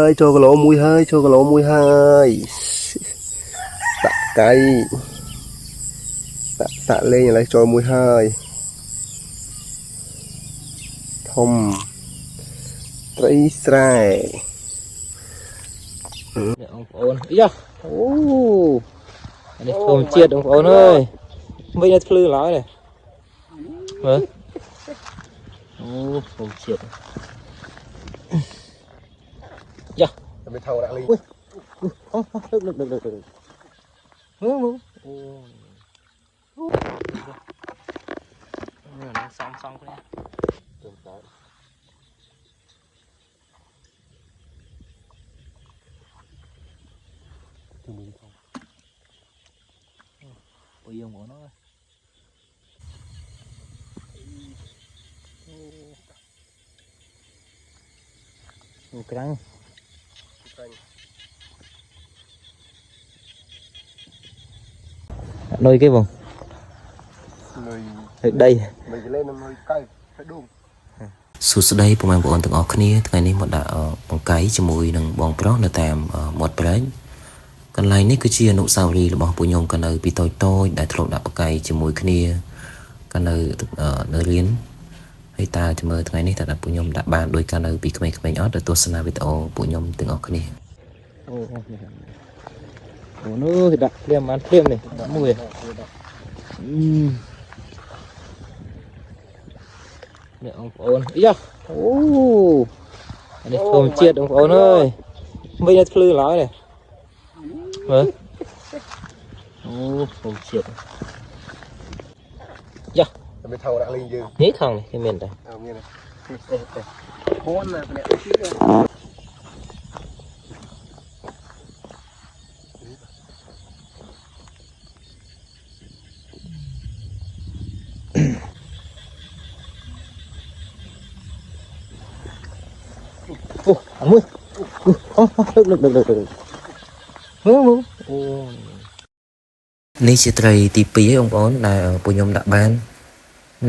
hơi cho cái lỗ mũi hơi cho cái lỗ mũi hơi tạ cây tạ lên lại cho mũi hơi thông trái sài ông ôn ý ô anh ấy không chết ông ôn ơi bây giờ lư nói này hả ô không chết dạ mình thâu đã đi không được nó xong xong cái bây giờ của nó cái răng nơi cái vùng đây mình lên nơi cây phải đúng សួស្តីពុកម៉ែបងប្អូនទាំងអស់គ្នាថ្ងៃនេះមកដាក់បង្កាយជាមួយនឹងបងប្រុសនៅតាមមាត់ព្រែកកន្លែងនេះគឺជាអនុស្សាវរីយ៍របស់ពួកខ្ញុំកាលនៅពីតូចៗដែលធ្លាប់ដាក់បង្កាយជាមួយគ្នាកាលនៅរៀនហើយតើចាំមើលថ្ងៃនេះតើពួកខ្ញុំដាក់បានដោយកាលនៅពីក្មេងៗអត់ទៅទស្សនាវីដេអូពួកខ្ញុំទាំងអស់គ្នាអូនោះគេដាក់ភ្លាមបានភ្លាមនេះដាក់មួយនេះបងប្អូនយ៉ាអូអានេះធម្មជាតិបងប្អូនអើយមិនឲ្យភ្លឺឡើយនេះមើលអូធម្មជាតិយ៉ាmình thâu đã đi dư នេះថងនេះគេមានតែ nghe này hôn là cái này ô ăn mũi được ô នេះជាត្រីទី2ហើយបងប្អូនដែលពួកខ្ញុំដាក់បាន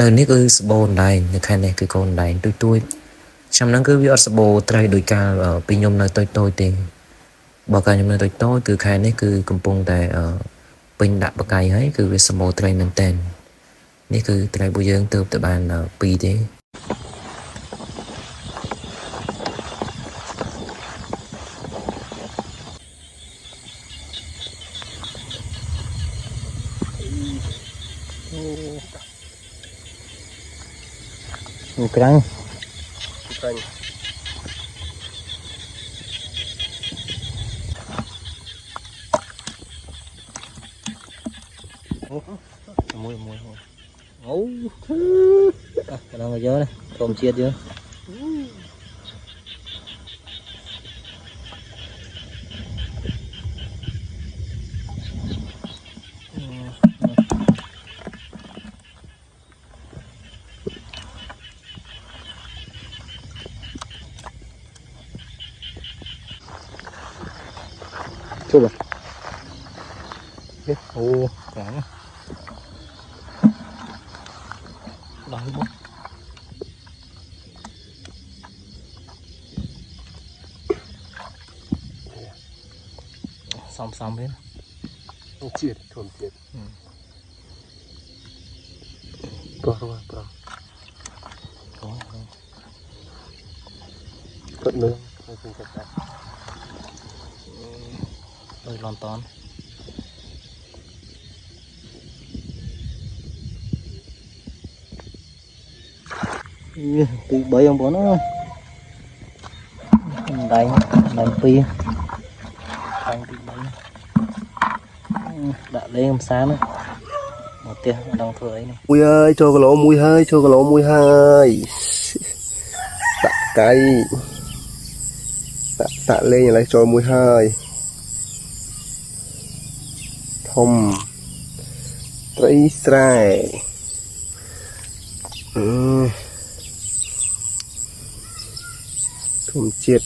នៅនេះគឺស្បូនដែរនៅខាងនេះគឺកូនដែរទូចឆ្នាំហ្នឹងគឺវាអត់ស្បូត្រីដោយកាលពីខ្ញុំនៅតូចទេបើកាលខ្ញុំនៅតូចគឺខែនេះគឺកំពុងតែពេញដាក់បកាយហើយគឺវាស្បូត្រីមែនតើនេះគឺត្រីរបស់យើងទើបតែបាន2ទេក្រាំងមួយអូកណ្ដងយកនេះធម្មជាតិយកCoba. Oh, keren. Dah lu. Xong hết. Chiết, thuần chiết. Pro. Cận lương, hơi không cận tay. Đôi lon tón tí bấy ông bố nó đánh pi đánh tí bấy đã lấy em sáng nữa một tiền đồng thừa ấy này mũi hơi cho cái lỗ mũi hơi cho cái lỗ mũi hơi tạ cây tạ lên lại cho mũi hơi thông trái sài thùng chiết